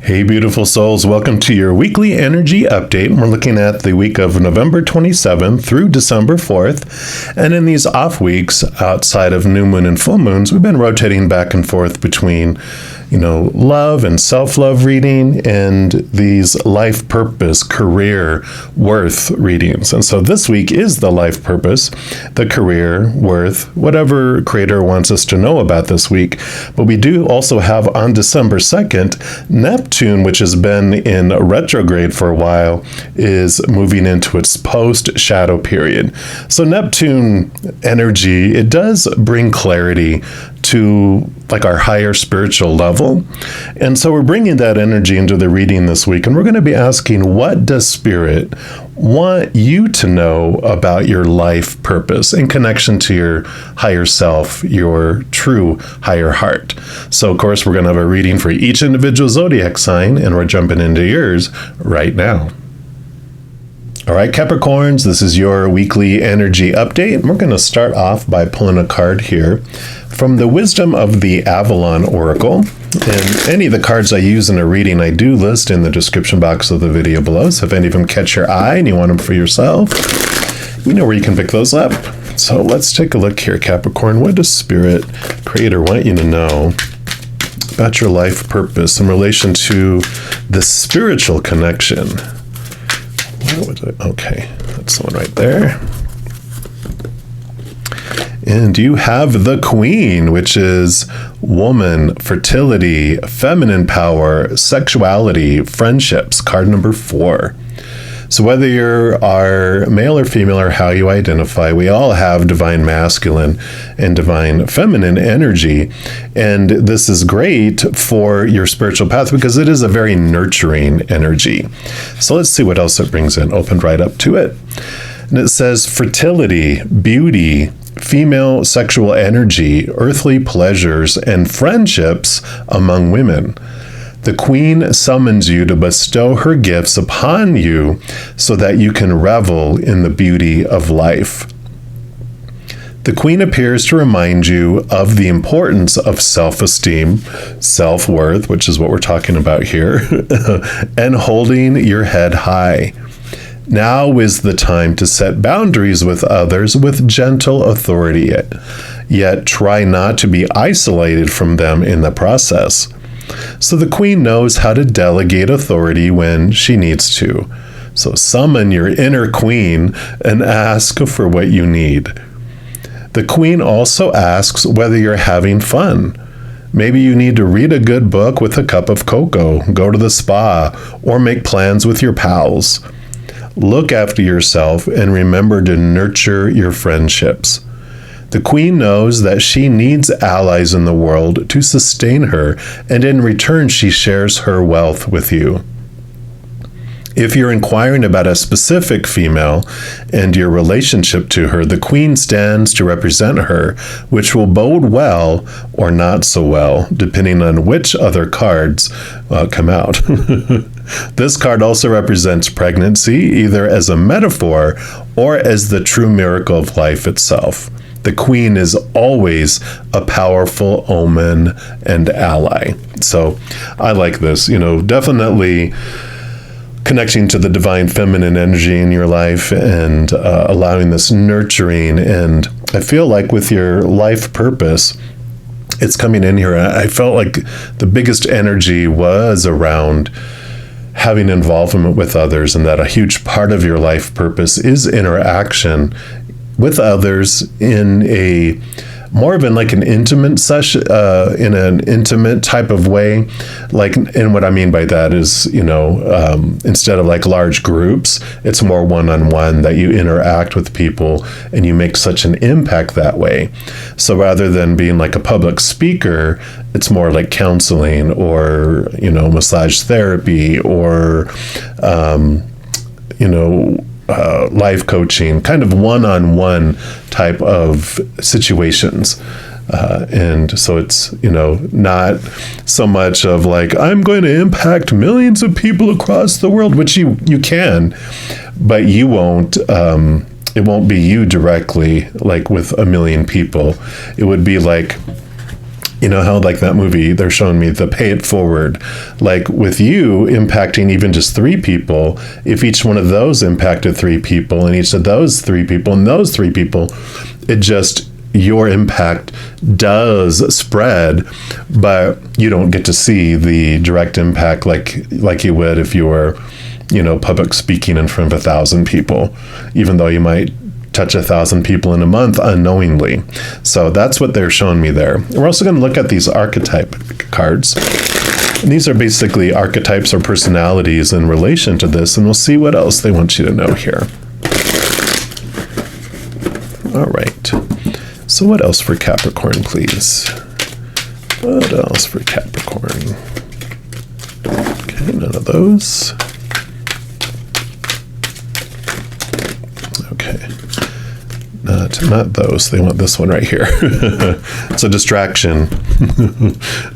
Hey, beautiful souls. Welcome to your weekly energy update. We're looking at the week of November 27th through December 4th. And in these off weeks, outside of new moon and full moons, we've been rotating back and forth between, love and self-love reading and these life purpose, career, worth readings. And so this week is the life purpose, the career, worth, whatever creator wants us to know about this week. But we do also have on December 2nd, Neptune, which has been in retrograde for a while, is moving into its post-shadow period. So Neptune energy, it does bring clarity to like our higher spiritual level. And so we're bringing that energy into the reading this week, and we're going to be asking, what does Spirit want you to know about your life purpose in connection to your higher self, your true higher heart? So of course, we're going to have a reading for each individual zodiac sign, and we're jumping into yours right now. All right, Capricorns, this is your weekly energy update. We're going to start off by pulling a card here from the Wisdom of the Avalon Oracle. And any of the cards I use in a reading, I do list in the description box of the video below. So if any of them catch your eye and you want them for yourself, you know where you can pick those up. So let's take a look here, Capricorn. What does Spirit Creator want you to know about your life purpose in relation to the spiritual connection? Okay, that's the one right there. And you have the Queen, which is woman, fertility, feminine power, sexuality, friendships, card number 4. So whether you're male or female or how you identify, we all have divine masculine and divine feminine energy. And this is great for your spiritual path because it is a very nurturing energy. So let's see what else it brings in. Opened right up to it. And it says fertility, beauty, female sexual energy, earthly pleasures, and friendships among women. The Queen summons you to bestow her gifts upon you so that you can revel in the beauty of life. The Queen appears to remind you of the importance of self-esteem, self-worth, which is what we're talking about here, and holding your head high. Now is the time to set boundaries with others with gentle authority, yet try not to be isolated from them in the process. So the Queen knows how to delegate authority when she needs to. So summon your inner Queen and ask for what you need. The Queen also asks whether you're having fun. Maybe you need to read a good book with a cup of cocoa, go to the spa, or make plans with your pals. Look after yourself and remember to nurture your friendships. The Queen knows that she needs allies in the world to sustain her, and in return she shares her wealth with you. If you're inquiring about a specific female and your relationship to her, the Queen stands to represent her, which will bode well or not so well, depending on which other cards come out. This card also represents pregnancy, either as a metaphor or as the true miracle of life itself. The Queen is always a powerful omen and ally. So I like this, definitely connecting to the divine feminine energy in your life and allowing this nurturing. And I feel like with your life purpose, it's coming in here. I felt like the biggest energy was around having involvement with others, and that a huge part of your life purpose is interaction with others in a more of an intimate session, in an intimate type of way. And what I mean by that is, instead of large groups, it's more one-on-one that you interact with people and you make such an impact that way. So rather than being like a public speaker, it's more like counseling or, massage therapy or, life coaching, kind of one-on-one type of situations. And so it's, not so much of I'm going to impact millions of people across the world, which you can, but you won't, it won't be you directly, with a million people. It would be You know how like that movie, they're showing me the pay it forward, like with you impacting even just 3 people, if each one of those impacted 3 people and each of those 3 people and those 3 people, it just, your impact does spread, but you don't get to see the direct impact like you would if you were, public speaking in front of 1,000 people, even though you might touch 1,000 people in a month unknowingly. So that's what they're showing me there. We're also going to look at these archetype cards. And these are basically archetypes or personalities in relation to this, and we'll see what else they want you to know here. All right. So what else for Capricorn, please? What else for Capricorn? Okay, none of those. Okay. Not those. They want this one right here. It's a distraction.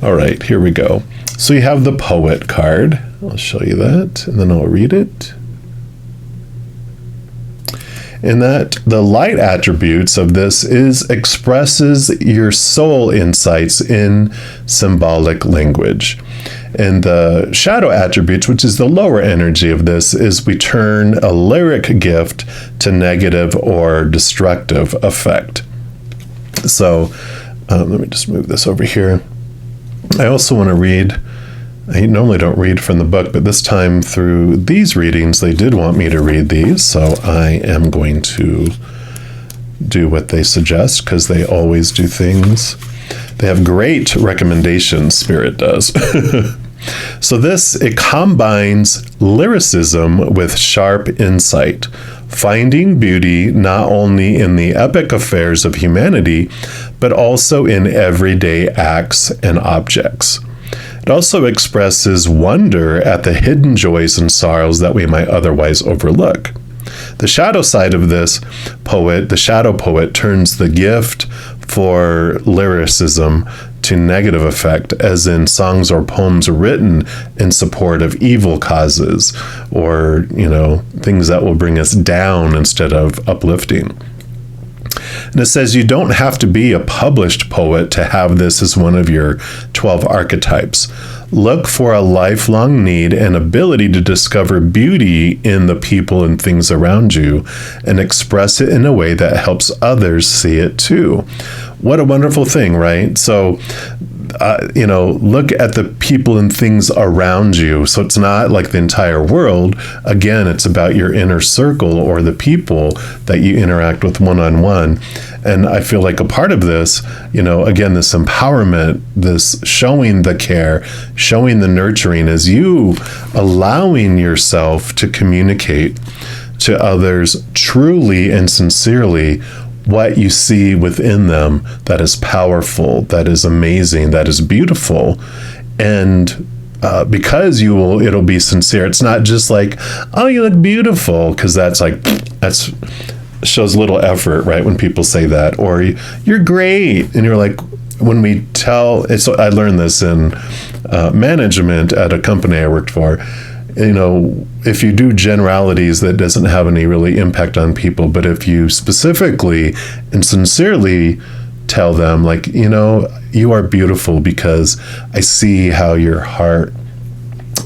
All right, here we go. So you have the Poet card. I'll show you that, and then I'll read it. In that the light attributes of this expresses your soul insights in symbolic language. And the shadow attributes, which is the lower energy of this, is we turn a lyric gift to negative or destructive effect. So let me just move this over here. I also want to read, I normally don't read from the book, but this time through these readings, they did want me to read these. So I am going to do what they suggest because they always do things. They have great recommendations, Spirit does. So it combines lyricism with sharp insight, finding beauty not only in the epic affairs of humanity, but also in everyday acts and objects. It also expresses wonder at the hidden joys and sorrows that we might otherwise overlook. The shadow side of this poet, the shadow poet, turns the gift for lyricism to negative effect, as in songs or poems written in support of evil causes or, things that will bring us down instead of uplifting. And it says you don't have to be a published poet to have this as one of your 12 archetypes. Look for a lifelong need and ability to discover beauty in the people and things around you and express it in a way that helps others see it too. What a wonderful thing, right? So, look at the people and things around you. So it's not like the entire world. Again, it's about your inner circle or the people that you interact with one-on-one. And I feel like a part of this, again, this empowerment, this showing the care, showing the nurturing, is you allowing yourself to communicate to others truly and sincerely what you see within them that is powerful, that is amazing, that is beautiful. And because it'll be sincere. It's not just like, oh, you look beautiful, because that's shows little effort, right? When people say that, or you're great, and you're like, when we tell, I learned this in management at a company I worked for. If you do generalities, that doesn't have any really impact on people. But if you specifically and sincerely tell them, like, you are beautiful because I see how your heart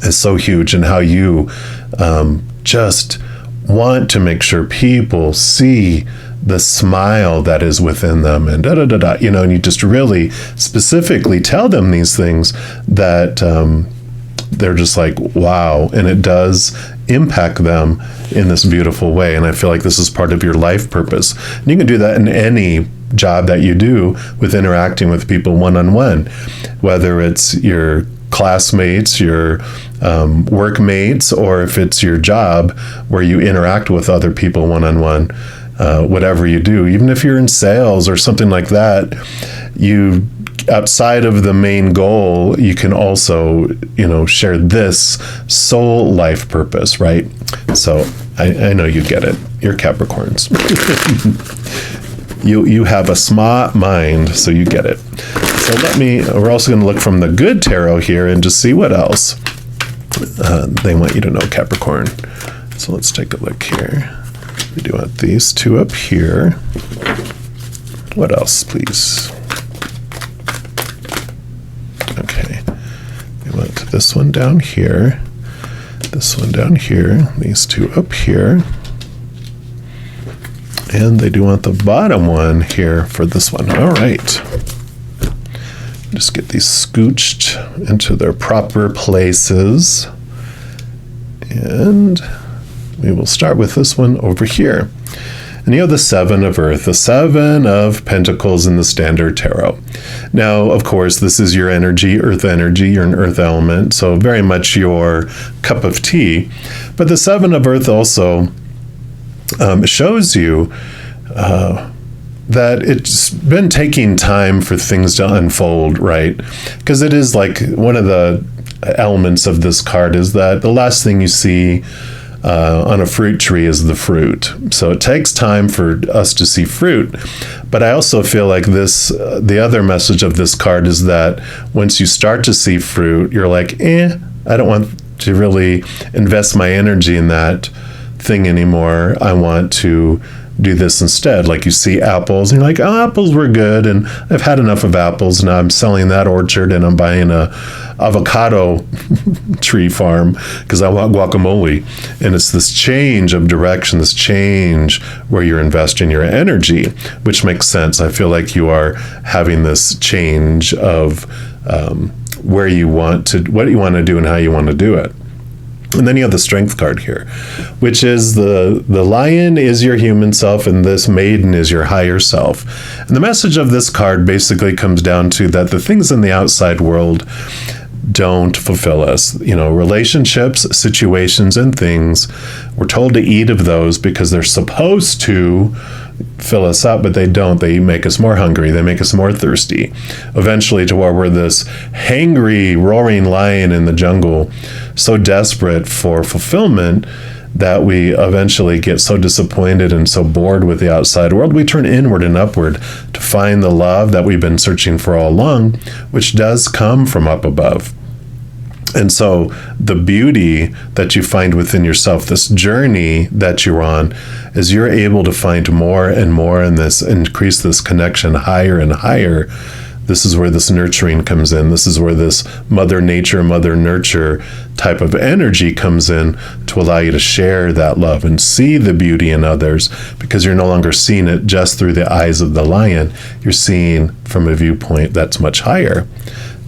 is so huge and how you just want to make sure people see the smile that is within them, and and you just really specifically tell them these things that they're just like, wow, and it does impact them in this beautiful way. And I feel like this is part of your life purpose. And you can do that in any job that you do with interacting with people one-on-one, whether it's your classmates, your workmates, or if it's your job where you interact with other people one-on-one. Whatever you do, even if you're in sales or something like that, outside of the main goal, you can also, share this soul life purpose, right? So I know you get it. You're Capricorns. You have a smart mind, so you get it. So we're also going to look from the good tarot here and just see what else they want you to know, Capricorn. So let's take a look here. We do want these two up here. What else, please? this one down here, this one down here, these two up here. And they do want the bottom one here for this one. All right. Just get these scooched into their proper places. And we will start with this one over here. And you have the Seven of Earth, the Seven of Pentacles in the Standard Tarot. Now, of course, this is your energy, Earth energy. You're an Earth element, so very much your cup of tea. But the Seven of Earth also shows you that it's been taking time for things to unfold, right? Because it is like one of the elements of this card is that the last thing you see on a fruit tree is the fruit. So it takes time for us to see fruit. But I also feel like this, the other message of this card is that once you start to see fruit, you're like, I don't want to really invest my energy in that thing anymore. I want to do this instead. Like you see apples and you're like, oh, apples were good and I've had enough of apples. Now I'm selling that orchard and I'm buying a avocado tree farm because I want guacamole. And it's this change of direction, this change where you're investing your energy, which makes sense. I feel like you are having this change of where you want to, what you want to do and how you want to do it. And then you have the Strength card here, which is the lion is your human self and this maiden is your higher self. And the message of this card basically comes down to that the things in the outside world don't fulfill us. You know, relationships, situations, and things, we're told to eat of those because they're supposed to fill us up, but they don't. They make us more hungry. They make us more thirsty. Eventually to where we're this hangry, roaring lion in the jungle, so desperate for fulfillment that we eventually get so disappointed and so bored with the outside world, we turn inward and upward to find the love that we've been searching for all along, which does come from up above. And so the beauty that you find within yourself, this journey that you're on, is you're able to find more and more in this, increase this connection higher and higher. This is where this nurturing comes in. This is where this mother nature, mother nurture type of energy comes in to allow you to share that love and see the beauty in others, because you're no longer seeing it just through the eyes of the lion. You're seeing from a viewpoint that's much higher.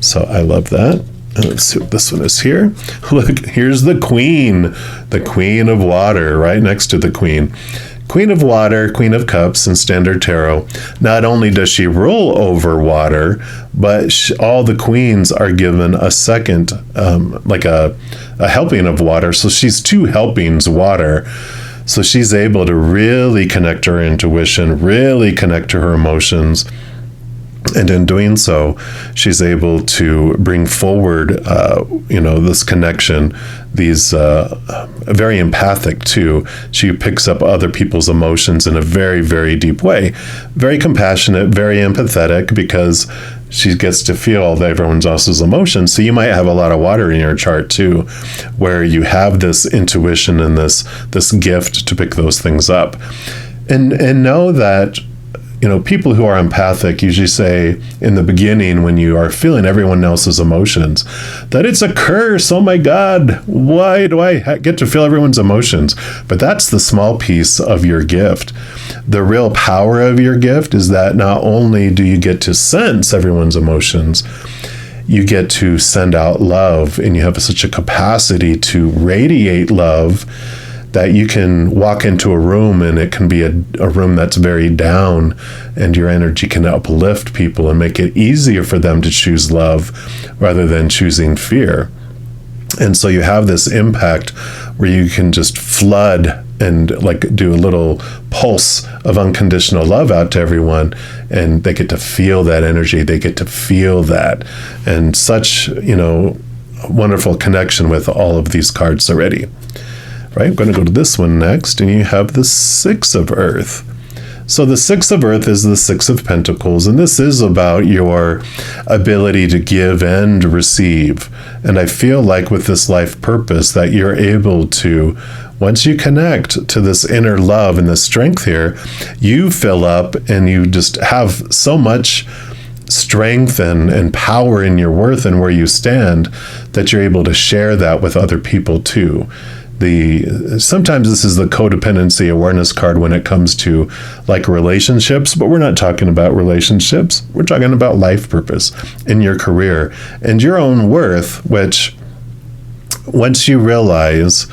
So I love that. Let's see what this one is here. Look, here's the Queen of Water, right next to the Queen. Queen of Water, Queen of Cups in Standard Tarot. Not only does she rule over water, but all the queens are given a second, like a helping of water. So she's two helpings water. So she's able to really connect to her intuition, really connect to her emotions. And in doing so, she's able to bring forward, this connection, these very empathic too. She picks up other people's emotions in a very, very deep way. Very compassionate, very empathetic, because she gets to feel all everyone else's emotions. So you might have a lot of water in your chart too, where you have this intuition and this gift to pick those things up. And know that, people who are empathic usually say in the beginning, when you are feeling everyone else's emotions, that it's a curse. Oh my God, why do I get to feel everyone's emotions? But that's the small piece of your gift. The real power of your gift is that not only do you get to sense everyone's emotions, you get to send out love, and you have such a capacity to radiate love that you can walk into a room and it can be a room that's very down, and your energy can uplift people and make it easier for them to choose love rather than choosing fear. And so you have this impact where you can just flood and do a little pulse of unconditional love out to everyone, and they get to feel that energy. They get to feel that, and such, wonderful connection with all of these cards already. Right, I'm going to go to this one next, and you have the Six of Earth. So the Six of Earth is the Six of Pentacles, and this is about your ability to give and receive. And I feel like with this life purpose that you're able to, once you connect to this inner love and this strength here, you fill up and you just have so much strength and power in your worth and where you stand, that you're able to share that with other people too. Sometimes this is the codependency awareness card when it comes to like relationships, but we're not talking about relationships. We're talking about life purpose in your career and your own worth, which once you realize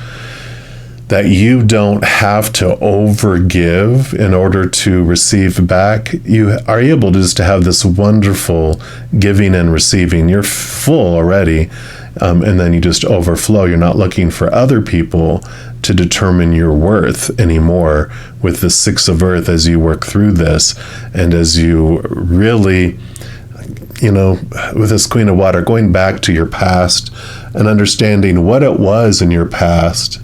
that you don't have to overgive in order to receive back, you are able just to have this wonderful giving and receiving. You're full already, and then you just overflow. You're not looking for other people to determine your worth anymore with the Six of Earth as you work through this, and as you really, with this Queen of Water, going back to your past and understanding what it was in your past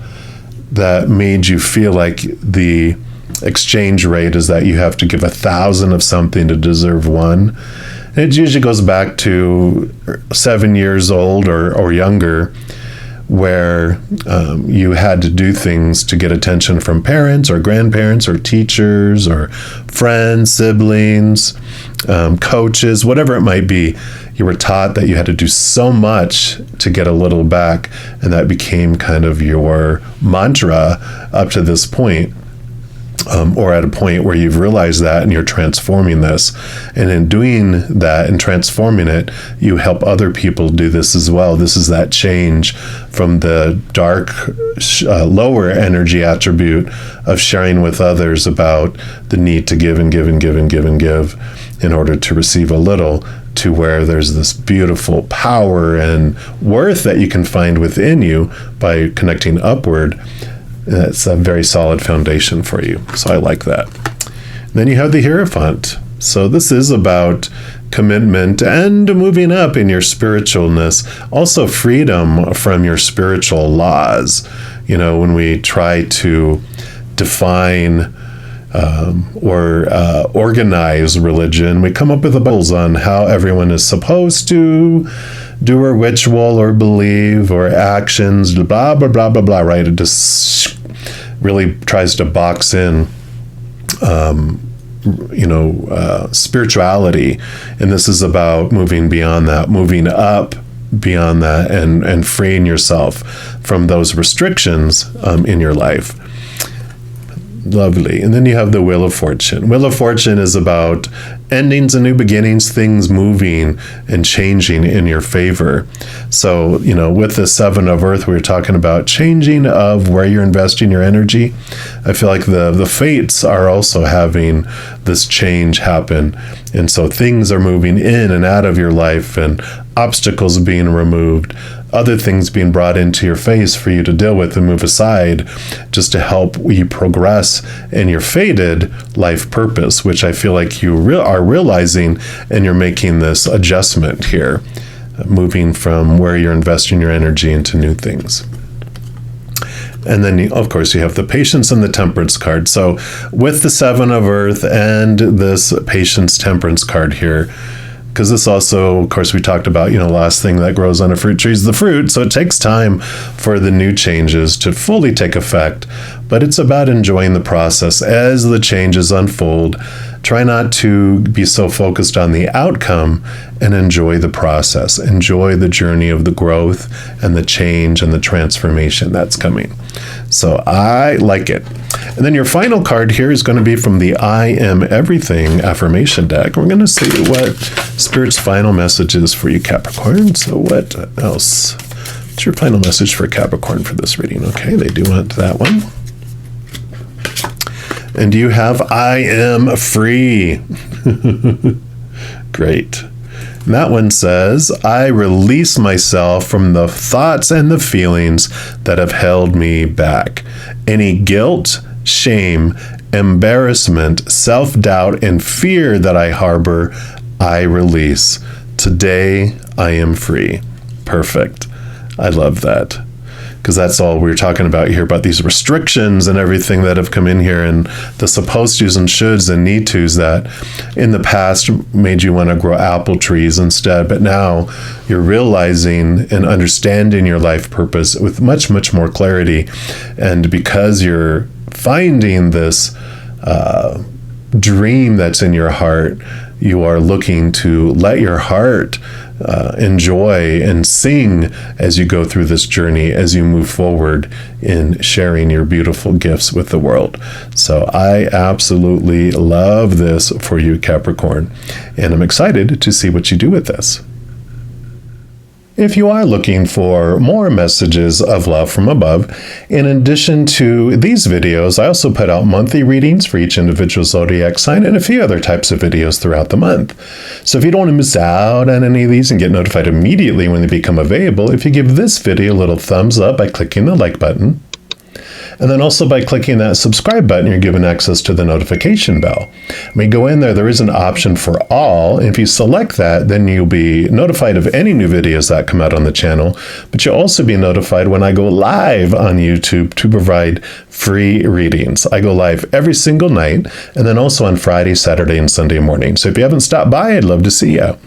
that made you feel like the exchange rate is that you have to give 1,000 of something to deserve one. And it usually goes back to 7 years old or younger, where you had to do things to get attention from parents or grandparents or teachers or friends, siblings, coaches, whatever it might be. You were taught that you had to do so much to get a little back, and that became kind of your mantra up to this point, or at a point where you've realized that and you're transforming this. And in doing that and transforming it, you help other people do this as well. This is that change from the dark, lower energy attribute of sharing with others about the need to give and give and give and give and give in order to receive a little, to where there's this beautiful power and worth that you can find within you by connecting upward. That's a very solid foundation for you. So I like that. And then you have the Hierophant. So this is about commitment and moving up in your spiritualness. Also freedom from your spiritual laws. When we try to define or organize religion, we come up with rules on how everyone is supposed to do a ritual or believe or actions, blah, blah, blah, blah, blah, right? It just really tries to box in, spirituality. And this is about moving beyond that, moving up beyond that, and freeing yourself from those restrictions in your life. Lovely. And then you have the Wheel of Fortune. Wheel of Fortune is about endings and new beginnings, things moving and changing in your favor. So, with the Seven of Earth, we were talking about changing of where you're investing your energy. I feel like the fates are also having this change happen. And so things are moving in and out of your life, and obstacles being removed, other things being brought into your face for you to deal with and move aside, just to help you progress in your fated life purpose, which I feel like you are realizing, and you're making this adjustment here, moving from where you're investing your energy into new things. And then, of course, you have the Patience and the Temperance card. So with the Seven of Earth and this Patience Temperance card here, because this also, of course, we talked about, last thing that grows on a fruit tree is the fruit. So it takes time for the new changes to fully take effect. But it's about enjoying the process as the changes unfold. Try not to be so focused on the outcome, and enjoy the process. Enjoy the journey of the growth and the change and the transformation that's coming. So I like it. And then your final card here is going to be from the I Am Everything affirmation deck. We're going to see what Spirit's final message is for you, Capricorn. So what else? What's your final message for Capricorn for this reading? Okay, they do want that one. And you have I Am Free. Great. And that one says, I release myself from the thoughts and the feelings that have held me back. Any guilt, shame, embarrassment, self-doubt, and fear that I harbor, I release. Today, I am free. Perfect. I love that. Because that's all we were talking about here, about these restrictions and everything that have come in here, and the supposed tos and shoulds and need tos that in the past made you want to grow apple trees instead. But now you're realizing and understanding your life purpose with much, much more clarity. And because you're finding this dream that's in your heart, you are looking to let your heart enjoy and sing as you go through this journey, as you move forward in sharing your beautiful gifts with the world. So I absolutely love this for you, Capricorn, and I'm excited to see what you do with this. If you are looking for more messages of love from above, in addition to these videos, I also put out monthly readings for each individual zodiac sign and a few other types of videos throughout the month. So if you don't want to miss out on any of these and get notified immediately when they become available, if you give this video a little thumbs up by clicking the like button, and then also by clicking that subscribe button, you're given access to the notification bell. When you go in there, there is an option for all. And if you select that, then you'll be notified of any new videos that come out on the channel. But you'll also be notified when I go live on YouTube to provide free readings. I go live every single night, and then also on Friday, Saturday, and Sunday morning. So if you haven't stopped by, I'd love to see you.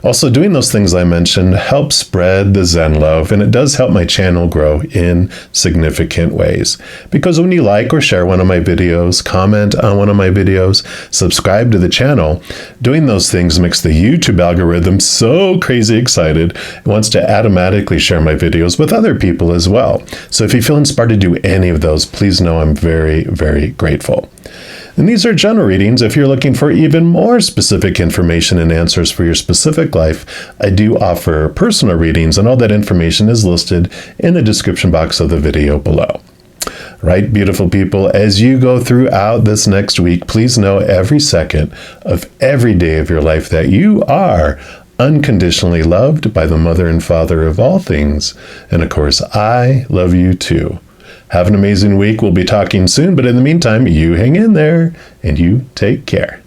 Also, doing those things I mentioned helps spread the Zen love, and it does help my channel grow in significant ways. Because when you like or share one of my videos, comment on one of my videos, subscribe to the channel, doing those things makes the YouTube algorithm so crazy excited, it wants to automatically share my videos with other people as well. So if you feel inspired to do any of those, please know I'm very, very grateful. And these are general readings. If you're looking for even more specific information and answers for your specific life, I do offer personal readings, and all that information is listed in the description box of the video below. Right, beautiful people, as you go throughout this next week, please know every second of every day of your life that you are unconditionally loved by the Mother and Father of all things. And of course, I love you too. Have an amazing week. We'll be talking soon, but in the meantime, you hang in there and you take care.